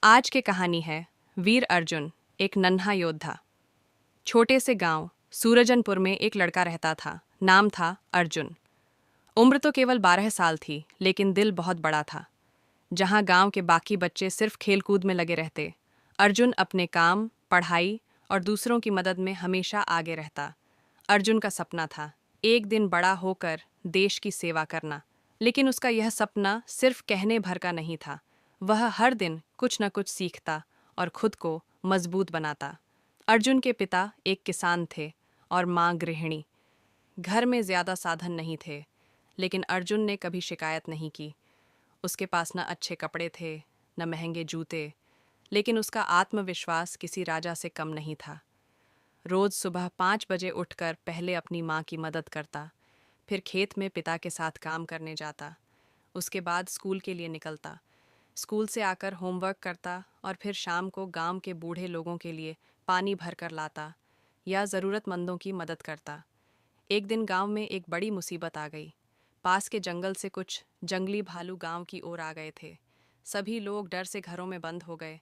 आज की कहानी है वीर अर्जुन, एक नन्हा योद्धा। छोटे से गांव सूरजनपुर में एक लड़का रहता था। नाम था अर्जुन। उम्र तो केवल 12 साल थी, लेकिन दिल बहुत बड़ा था। जहां गांव के बाकी बच्चे सिर्फ खेलकूद में लगे रहते, अर्जुन अपने काम, पढ़ाई और दूसरों की मदद में हमेशा आगे रहता। अर्जुन का सपना था एक दिन बड़ा होकर देश की सेवा करना, लेकिन उसका यह सपना सिर्फ कहने भर का नहीं था। वह हर दिन कुछ न कुछ सीखता और खुद को मजबूत बनाता। अर्जुन के पिता एक किसान थे और माँ गृहिणी। घर में ज्यादा साधन नहीं थे, लेकिन अर्जुन ने कभी शिकायत नहीं की। उसके पास न अच्छे कपड़े थे, न महंगे जूते, लेकिन उसका आत्मविश्वास किसी राजा से कम नहीं था। रोज सुबह 5 बजे उठकर पहले अपनी माँ की मदद करता, फिर खेत में पिता के साथ काम करने जाता। उसके बाद स्कूल के लिए निकलता। स्कूल से आकर होमवर्क करता और फिर शाम को गांव के बूढ़े लोगों के लिए पानी भर कर लाता या ज़रूरतमंदों की मदद करता। एक दिन गांव में एक बड़ी मुसीबत आ गई। पास के जंगल से कुछ जंगली भालू गांव की ओर आ गए थे। सभी लोग डर से घरों में बंद हो गए।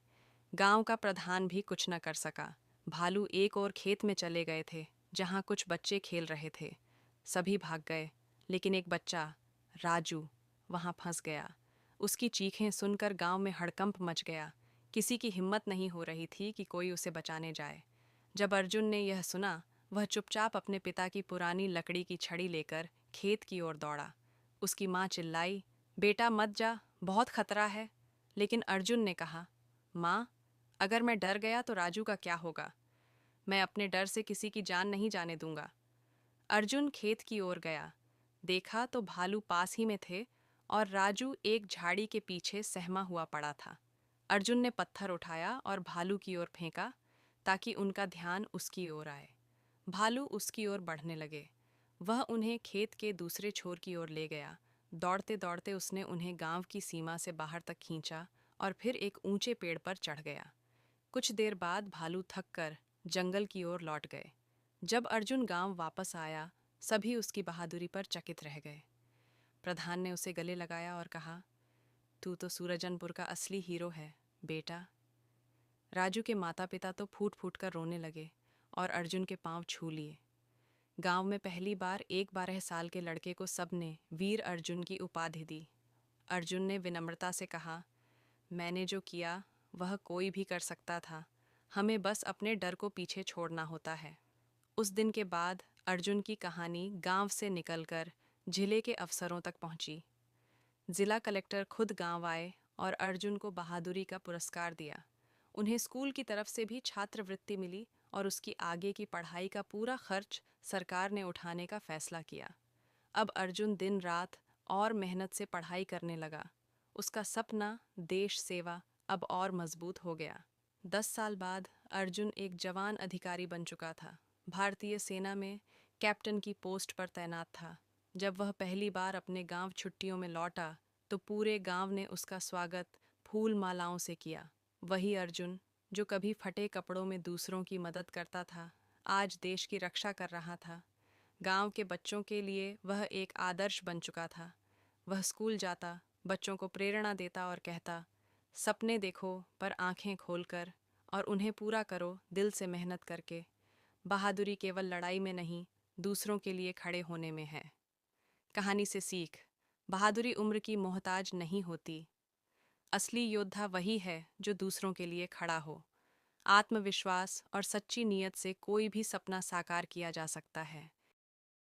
गांव का प्रधान भी कुछ न कर सका। भालू एक और खेत में चले गए थे, जहां कुछ बच्चे खेल रहे थे। सभी भाग गए, लेकिन एक बच्चा, राजू, वहां फंस गया। उसकी चीखें सुनकर गांव में हड़कंप मच गया। किसी की हिम्मत नहीं हो रही थी कि कोई उसे बचाने जाए। जब अर्जुन ने यह सुना, वह चुपचाप अपने पिता की पुरानी लकड़ी की छड़ी लेकर खेत की ओर दौड़ा। उसकी माँ चिल्लाई, बेटा मत जा, बहुत खतरा है। लेकिन अर्जुन ने कहा, माँ, अगर मैं डर गया तो राजू का क्या होगा? मैं अपने डर से किसी की जान नहीं जाने दूंगा। अर्जुन खेत की ओर गया। देखा तो भालू पास ही में थे और राजू एक झाड़ी के पीछे सहमा हुआ पड़ा था। अर्जुन ने पत्थर उठाया और भालू की ओर फेंका, ताकि उनका ध्यान उसकी ओर आए। भालू उसकी ओर बढ़ने लगे। वह उन्हें खेत के दूसरे छोर की ओर ले गया। दौड़ते दौड़ते उसने उन्हें गांव की सीमा से बाहर तक खींचा और फिर एक ऊंचे पेड़ पर चढ़ गया। कुछ देर बाद भालू थक कर जंगल की ओर लौट गए। जब अर्जुन गांव वापस आया, सभी उसकी बहादुरी पर चकित रह गए। प्रधान ने उसे गले लगाया और कहा, तू तो सूरजनपुर का असली हीरो है, बेटा। राजू के माता पिता तो फूट फूट कर रोने लगे और अर्जुन के पांव छू लिए। गांव में पहली बार एक 12 साल के लड़के को सबने वीर अर्जुन की उपाधि दी। अर्जुन ने विनम्रता से कहा, मैंने जो किया वह कोई भी कर सकता था। हमें बस अपने डर को पीछे छोड़ना होता है। उस दिन के बाद अर्जुन की कहानी गांव से निकलकर जिले के अफसरों तक पहुंची। जिला कलेक्टर खुद गांव आए और अर्जुन को बहादुरी का पुरस्कार दिया। उन्हें स्कूल की तरफ से भी छात्रवृत्ति मिली और उसकी आगे की पढ़ाई का पूरा खर्च सरकार ने उठाने का फैसला किया। अब अर्जुन दिन रात और मेहनत से पढ़ाई करने लगा। उसका सपना देश सेवा अब और मजबूत हो गया। 10 साल बाद अर्जुन एक जवान अधिकारी बन चुका था। भारतीय सेना में कैप्टन की पोस्ट पर तैनात था। जब वह पहली बार अपने गांव छुट्टियों में लौटा, तो पूरे गांव ने उसका स्वागत फूल मालाओं से किया। वही अर्जुन, जो कभी फटे कपड़ों में दूसरों की मदद करता था, आज देश की रक्षा कर रहा था। गांव के बच्चों के लिए वह एक आदर्श बन चुका था। वह स्कूल जाता, बच्चों को प्रेरणा देता और कहता, सपने देखो पर आंखें खोलकर, और उन्हें पूरा करो दिल से मेहनत करके। बहादुरी केवल लड़ाई में नहीं, दूसरों के लिए खड़े होने में है। कहानी से सीख, बहादुरी उम्र की मोहताज नहीं होती। असली योद्धा वही है जो दूसरों के लिए खड़ा हो। आत्मविश्वास और सच्ची नीयत से कोई भी सपना साकार किया जा सकता है।